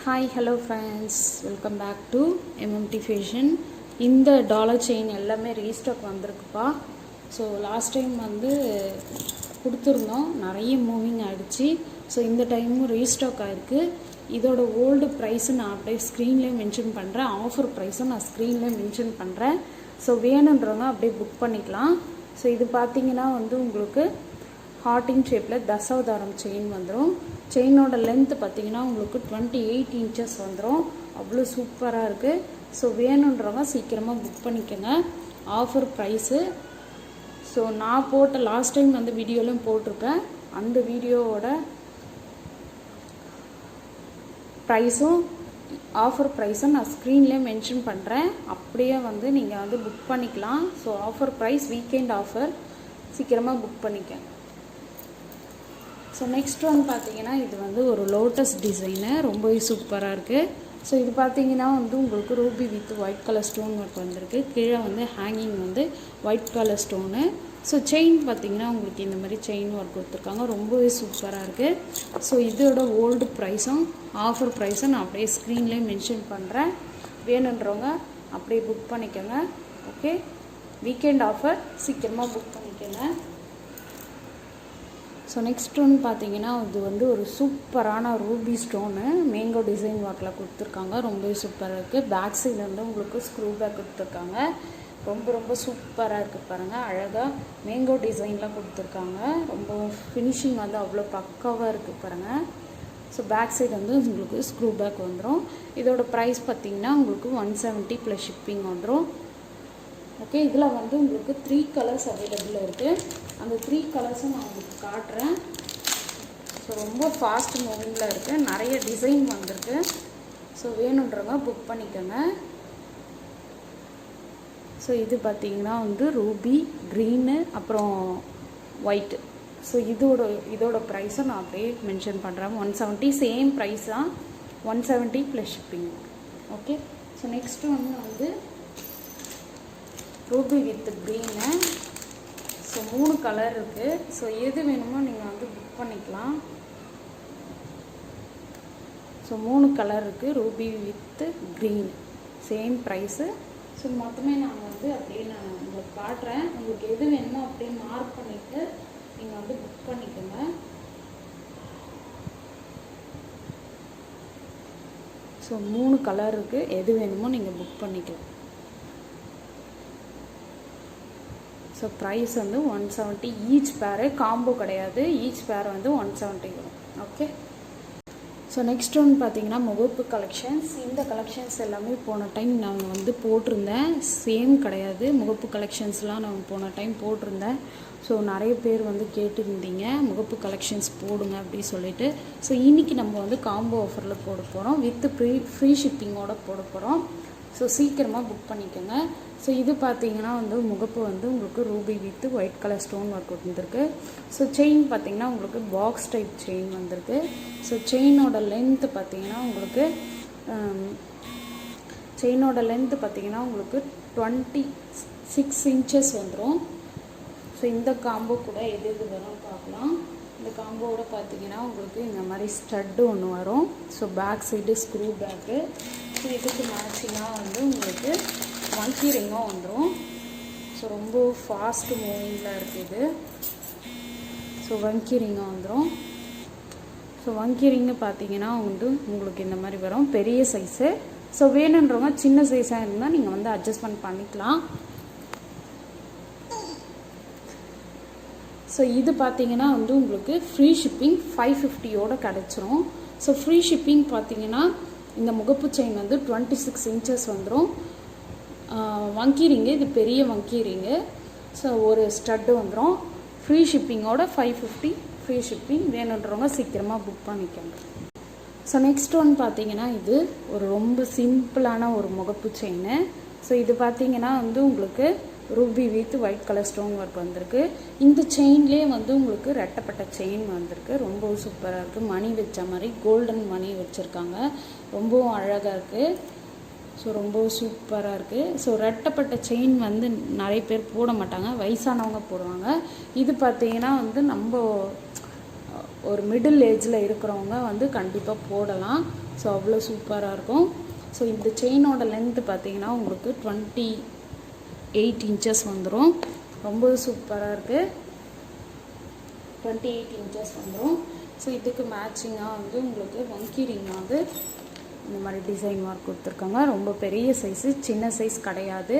Hi, hello friends, welcome back to MMT Fashion. இந்த dollar chain எல்லாமே restock வந்திருக்குப்பா. So last time வந்து கொடுத்துருந்தோம், நிறைய மூவிங் ஆகிடுச்சு. ஸோ இந்த டைமும் ரீஸ்டாக் ஆகிருக்கு. இதோட ஓல்டு ப்ரைஸு நான் அப்படியே ஸ்க்ரீன்லேயே மென்ஷன் பண்ணுறேன், ஆஃபர் ப்ரைஸும் நான் ஸ்க்ரீன்லேயே மென்ஷன் பண்ணுறேன். ஸோ வேணுன்றவங்க அப்படியே புக் பண்ணிக்கலாம். ஸோ இது பார்த்திங்கன்னா வந்து உங்களுக்கு ஹார்டின் ஷேப்பில் தசாவதாரம் செயின் வந்துடும். செயினோட லென்த்து பார்த்திங்கன்னா உங்களுக்கு 28 inches வந்துடும். அவ்வளோ சூப்பராக இருக்குது. ஸோ வேணுன்றவங்க சீக்கிரமாக புக் பண்ணிக்கோங்க, ஆஃபர் ப்ரைஸு. ஸோ நான் போட்ட லாஸ்ட் டைம் வந்து வீடியோலையும் போட்டிருப்பேன், அந்த வீடியோவோட ப்ரைஸும் ஆஃபர் ப்ரைஸும் நான் ஸ்க்ரீன்லேயே மென்ஷன் பண்ணுறேன். அப்படியே வந்து நீங்கள் வந்து புக் பண்ணிக்கலாம். So offer price, weekend offer, சீக்கிரமாக புக் பண்ணிக்கங்க. ஸோ நெக்ஸ்ட் ஒன் பார்த்தீங்கன்னா இது வந்து ஒரு லோட்டஸ் டிசைனு, ரொம்பவே சூப்பராக இருக்குது. ஸோ இது பார்த்தீங்கன்னா வந்து உங்களுக்கு Ruby with white colour stone work வந்திருக்கு. கீழே வந்து ஹேங்கிங் வந்து white colour stone. So chain பார்த்தீங்கன்னா உங்களுக்கு இந்த மாதிரி செயின் ஒர்க் கொடுத்துருக்காங்க, ரொம்பவே சூப்பராக இருக்குது. ஸோ இதோட ஓல்டு ப்ரைஸும் ஆஃபர் ப்ரைஸும் நான் அப்படியே ஸ்க்ரீன்லேயே மென்ஷன் பண்ணுறேன். வேணுன்றவங்க அப்படியே புக் பண்ணிக்கோங்க. ஓகே, வீக்கெண்ட் ஆஃபர், சீக்கிரமாக புக் பண்ணிக்கோங்க. ஸோ நெக்ஸ்ட் ஒன்று பார்த்தீங்கன்னா இது வந்து ஒரு சூப்பரான ரூபி ஸ்டோனு, மேங்கோ டிசைன் ஒர்க்கில் கொடுத்துருக்காங்க, ரொம்பவே சூப்பராக இருக்குது. பேக் சைடு வந்து உங்களுக்கு ஸ்க்ரூ பேக் கொடுத்துருக்காங்க, ரொம்ப சூப்பராக இருக்குது பாருங்கள். அழகாக மேங்கோ டிசைன்லாம் கொடுத்துருக்காங்க, ரொம்ப ஃபினிஷிங் வந்து அவ்வளோ பக்காவாக இருக்குது பாருங்கள். ஸோ பேக் சைடு வந்து உங்களுக்கு ஸ்க்ரூ பேக் வந்துடும். இதோட ப்ரைஸ் பார்த்திங்கன்னா உங்களுக்கு 170 + ஷிப்பிங் வந்துடும். ஓகே, இதில் வந்து உங்களுக்கு 3 கலர்ஸ் அவைலபிள் இருக்குது. அந்த 3 கலர்ஸும் நான் உங்களுக்கு காட்டுறேன். ஸோ ரொம்ப ஃபாஸ்ட் மூவிங்கில் இருக்குது, நிறைய டிசைன் வந்திருக்கு. ஸோ வேணுன்றவங்க புக் பண்ணிக்கோங்க. ஸோ இது பார்த்திங்கன்னா வந்து ரூபி க்ரீனு அப்புறம் ஒயிட்டு. ஸோ இதோட ப்ரைஸும் நான் அப்படியே மென்ஷன் பண்ணுறேன். 170 சேம் ப்ரைஸ் தான், 170 + ஷிப்பிங். ஓகே, ஸோ நெக்ஸ்ட் ஒன்று வந்து ruby with green. So 3 colour இருக்குது. ஸோ எது வேணுமோ நீங்கள் வந்து புக் பண்ணிக்கலாம். ஸோ 3 கலர் இருக்குது, ruby with green, same price. So மொத்தமே நான் வந்து அப்படியே நான் உங்களுக்கு காட்டுறேன். உங்களுக்கு எது வேணுமோ அப்படியே மார்க் பண்ணிவிட்டு நீங்கள் வந்து புக் பண்ணிக்கோங்க. ஸோ 3 கலர் இருக்குது, எது வேணுமோ நீங்கள் புக் பண்ணிக்கலாம். ஸோ ப்ரைஸ் வந்து 170 ஈச் பேரு, காம்போ கிடையாது. ஈச் பேர் வந்து 170 வரும். ஓகே, ஸோ நெக்ஸ்ட் ஒன்று பார்த்தீங்கன்னா முகப்பு கலெக்ஷன்ஸ். இந்த கலெக்ஷன்ஸ் எல்லாமே போன டைம் நான் வந்து போட்டிருந்தேன், சேம் கிடையாது. முகப்பு கலெக்ஷன்ஸ்லாம் நான் போன டைம் போட்டிருந்தேன். ஸோ நிறைய பேர் வந்து கேட்டுருந்தீங்க முகப்பு கலெக்ஷன்ஸ் போடுங்க அப்படி சொல்லிட்டு. ஸோ இன்றைக்கி நம்ம வந்து காம்போ ஆஃபரில் போட போகிறோம், வித் ஃப்ரீ ஷிப்பிங்கோடு போட போகிறோம். ஸோ சீக்கிரமாக புக் பண்ணிக்கோங்க. ஸோ இது பார்த்தீங்கன்னா வந்து முகப்பு வந்து உங்களுக்கு Ruby with white colour stone work வந்துருக்கு. ஸோ செயின் பார்த்தீங்கன்னா உங்களுக்கு பாக்ஸ் டைப் செயின் வந்திருக்கு. ஸோ செயினோட லென்த்து பார்த்தீங்கன்னா உங்களுக்கு 26 inches வந்துடும். ஸோ இந்த காம்போ கூட எது வரும் பார்க்கலாம். இந்த காம்போவோட பார்த்தீங்கன்னா உங்களுக்கு இந்த மாதிரி ஸ்டட்டு ஒன்று வரும். So back side screw back. So இதுக்கு மேட்சிங்காக வந்து உங்களுக்கு வங்கி ரிங்கும் வந்துடும். ஸோ ரொம்ப ஃபாஸ்ட் மூவிங்கில் இருக்குது. ஸோ வங்கி ரிங்கும் வந்துடும். ஸோ வங்கி ரிங்கு பார்த்தீங்கன்னா வந்து உங்களுக்கு இந்த மாதிரி வரும், பெரிய சைஸு. ஸோ வேணுன்றவங்க சின்ன சைஸாக இருந்தால் நீங்கள் வந்து அட்ஜஸ்ட்மெண்ட் பண்ணிக்கலாம். ஸோ இது பார்த்தீங்கன்னா வந்து உங்களுக்கு ஃப்ரீ ஷிப்பிங் 550 கிடச்சிரும். ஸோ ஃப்ரீ ஷிப்பிங் பார்த்தீங்கன்னா இந்த முகப்பு செயின் வந்து 26 inches வந்துடும். வங்கி ரிங்கு, இது பெரிய வங்கி ரிங்கு. ஸோ ஒரு ஸ்டட்டு வந்துடும். ஃப்ரீ ஷிப்பிங்கோட 550 ஃப்ரீ ஷிப்பிங். வேணுன்றவங்க சீக்கிரமாக புக் பண்ணிக்கோங்க. ஸோ நெக்ஸ்ட் ஒன் பார்த்தீங்கன்னா இது ஒரு ரொம்ப சிம்பிளான ஒரு முகப்பு செயின். ஸோ இது பார்த்தீங்கன்னா வந்து உங்களுக்கு Ruby with white colour stone work வந்திருக்கு. இந்த செயின்லேயே வந்து உங்களுக்கு ரெட்டப்பட்ட செயின் வந்திருக்கு, ரொம்ப சூப்பராக இருக்குது. மணி வச்ச மாதிரி கோல்டன் மணி வச்சுருக்காங்க, ரொம்பவும் அழகாக இருக்குது. ஸோ ரொம்ப சூப்பராக இருக்குது. ஸோ ரெட்டப்பட்ட செயின் வந்து நிறைய பேர் போட மாட்டாங்க, வயசானவங்க போடுவாங்க. இது பார்த்தீங்கன்னா வந்து நம்ம ஒரு மிடில் ஏஜில் இருக்கிறவங்க வந்து கண்டிப்பாக போடலாம். ஸோ அவ்வளோ சூப்பராக இருக்கும். ஸோ இந்த செயினோட லென்த்து பார்த்தீங்கன்னா உங்களுக்கு 28 இன்ச்சஸ் வந்துடும். ரொம்ப சூப்பராக இருக்குது. 28 இன்ச்சஸ் வந்துடும். ஸோ இதுக்கு மேட்சிங்காக வந்து உங்களுக்கு வங்கி ரிங் வந்து இந்த மாதிரி டிசைன் ஒர்க் கொடுத்துருக்காங்க. ரொம்ப பெரிய சைஸு, சின்ன சைஸ் கிடையாது,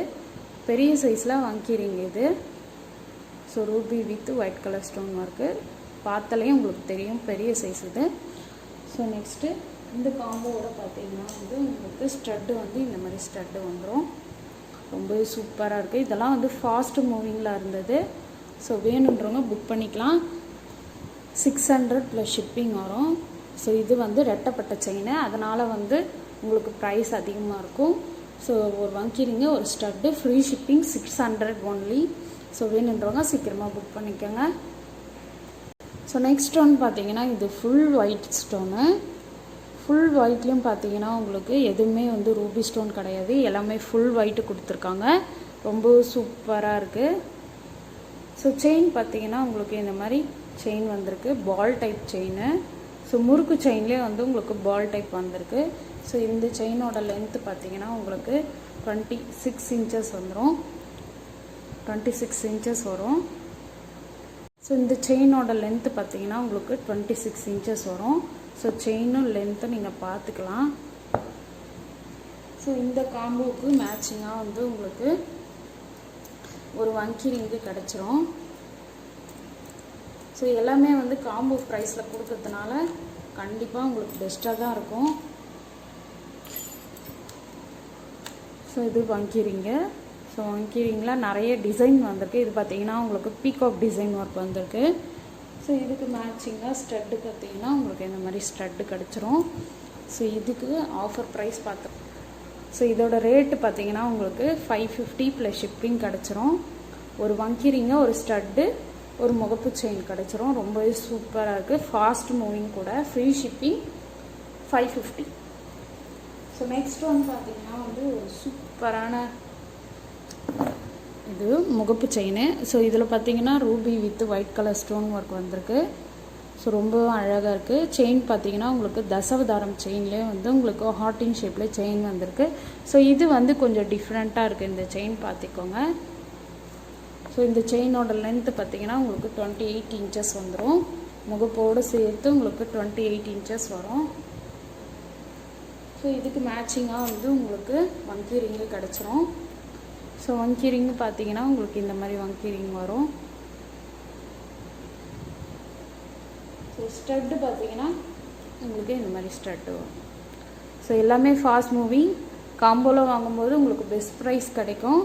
பெரிய சைஸில் வங்கி ரிங் இது. So Ruby with white colour stone work பார்த்தாலே உங்களுக்கு தெரியும் பெரிய சைஸ் இது. ஸோ நெக்ஸ்ட்டு இந்த காம்போவோட பார்த்தீங்கன்னா வந்து உங்களுக்கு ஸ்டட்டு வந்து இந்த மாதிரி ஸ்டட்டு வந்துடும். ரொம்பவே சூப்பராக இருக்குது. இதெல்லாம் வந்து ஃபாஸ்ட்டு மூவிங்கில் இருந்தது. ஸோ வேணுன்றவங்க புக் பண்ணிக்கலாம். 600 ப்ளஸ் ஷிப்பிங் வரும். ஸோ இது வந்து ரெட்டப்பட்ட செயின், அதனால் வந்து உங்களுக்கு ப்ரைஸ் அதிகமாக இருக்கும். ஸோ ஒரு வங்கி ரிங்கு, ஒரு stud, free shipping, 600 only. So வேணுன்றவங்க சீக்கிரமாக புக் பண்ணிக்கோங்க. ஸோ நெக்ஸ்ட் ஒன் பார்த்தீங்கன்னா இது ஃபுல் ஒயிட் ஸ்டோனு. ஃபுல் ஒயிட்லேயும் பார்த்தீங்கன்னா உங்களுக்கு எதுவுமே வந்து ரூபி ஸ்டோன் கிடையாது, எல்லாமே ஃபுல் ஒயிட்டு கொடுத்துருக்காங்க. ரொம்ப சூப்பராக இருக்குது. ஸோ செயின் பார்த்தீங்கன்னா உங்களுக்கு இந்த மாதிரி செயின் வந்திருக்கு, பால் டைப் செயின். ஸோ முறுக்கு செயின்லேயே வந்து உங்களுக்கு பால் டைப் வந்திருக்கு. ஸோ இந்த செயினோட லென்த்து பார்த்தீங்கன்னா உங்களுக்கு 26 இன்ச்சஸ் வந்துடும். 26 இன்ச்சஸ் வரும். ஸோ இந்த செயினோட லென்த்து பார்த்தீங்கன்னா உங்களுக்கு 26 இன்ச்சஸ் வரும். ஸோ செயினும் லென்த்தும் நீங்கள் பார்த்துக்கலாம். ஸோ இந்த காம்போவுக்கு மேட்சிங்காக வந்து உங்களுக்கு ஒரு வங்கி ரிங்கு கிடச்சிரும். ஸோ எல்லாமே வந்து காம்போ ப்ரைஸில் கொடுக்கறதுனால கண்டிப்பாக உங்களுக்கு பெஸ்ட்டாக தான் இருக்கும். ஸோ இது வங்கி ரிங்கு. ஸோ வங்கி ரிங்கில் நிறைய டிசைன் வந்திருக்கு. இது பார்த்தீங்கன்னா உங்களுக்கு பீகாக் டிசைன் ஒர்க் வந்திருக்கு. ஸோ இதுக்கு மேட்சிங்காக ஸ்டட்டு பார்த்தீங்கன்னா உங்களுக்கு இந்த மாதிரி ஸ்டட்டு கிடச்சிரும். ஸோ இதுக்கு ஆஃபர் ப்ரைஸ் பார்த்தோம். ஸோ இதோட ரேட்டு பார்த்தீங்கன்னா உங்களுக்கு 550 ப்ளஸ் ஷிப்பிங் கிடச்சிரும். ஒரு வங்கி ரிங்கு, ஒரு ஸ்டட்டு, ஒரு முகப்பு செயின் கிடச்சிரும். ரொம்பவே சூப்பராக இருக்குது. ஃபாஸ்ட் மூவிங் கூட. Free shipping 550. So next one பார்த்தீங்கன்னா வந்து ஒரு சூப்பரான இது முகப்பு செயின். ஸோ இதில் பார்த்தீங்கன்னா Ruby with white colour stone work வந்திருக்கு. ஸோ ரொம்ப அழகாக இருக்குது. செயின் பார்த்தீங்கன்னா உங்களுக்கு தசவதாரம் செயின்லேயே வந்து உங்களுக்கு ஹார்ட்டின் ஷேப்பில் செயின் வந்திருக்கு. ஸோ இது வந்து கொஞ்சம் டிஃப்ரெண்ட்டாக இருக்குது இந்த செயின், பார்த்துக்கோங்க. ஸோ இந்த செயினோட லென்த்து பார்த்தீங்கன்னா உங்களுக்கு 28 இன்ச்சஸ் வந்துடும். முகப்போடு சேர்த்து உங்களுக்கு 28 இன்ச்சஸ் வரும். ஸோ இதுக்கு மேட்சிங்காக வந்து உங்களுக்கு வங்கி ரிங்கு கிடச்சிரும். ஸோ வங்கி ரிங்கு பார்த்தீங்கன்னா உங்களுக்கு இந்த மாதிரி வங்கி ரிங் வரும். ஸோ ஸ்டட்டு பார்த்தீங்கன்னா உங்களுக்கு இந்த மாதிரி ஸ்டட்டு வரும். ஸோ எல்லாமே ஃபாஸ்ட் மூவிங். காம்போவில் வாங்கும்போது உங்களுக்கு பெஸ்ட் ப்ரைஸ் கிடைக்கும்.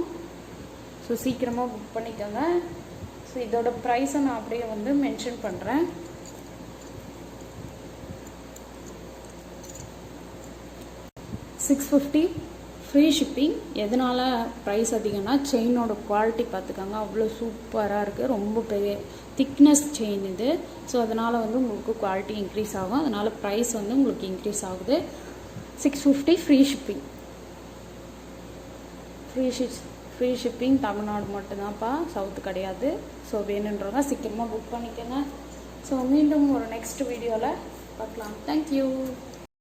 ஸோ சீக்கிரமாக புக் பண்ணிக்கோங்க. ஸோ இதோட ப்ரைஸை நான் அப்படியே வந்து மென்ஷன் பண்ணுறேன். $650 ஃப்ரீ ஷிப்பிங். எதனால் ப்ரைஸ் அதிகம்னா செயினோட குவாலிட்டி பார்த்துக்கோங்க, அவ்வளோ சூப்பராக இருக்குது. ரொம்ப பெரிய திக்னஸ் செயின் இது. ஸோ அதனால் வந்து உங்களுக்கு குவாலிட்டி இன்க்ரீஸ் ஆகும். அதனால் ப்ரைஸ் வந்து உங்களுக்கு இன்க்ரீஸ் ஆகுது. 650 free shipping. Free shipping Tamil Nadu மட்டும்தான்ப்பா, சவுத்து கிடையாது. ஸோ வேணுன்றவங்க சீக்கிரமாக புக் பண்ணிக்கோங்க. ஸோ மீண்டும் ஒரு நெக்ஸ்ட் வீடியோவில் பார்க்கலாம். தேங்க்யூ.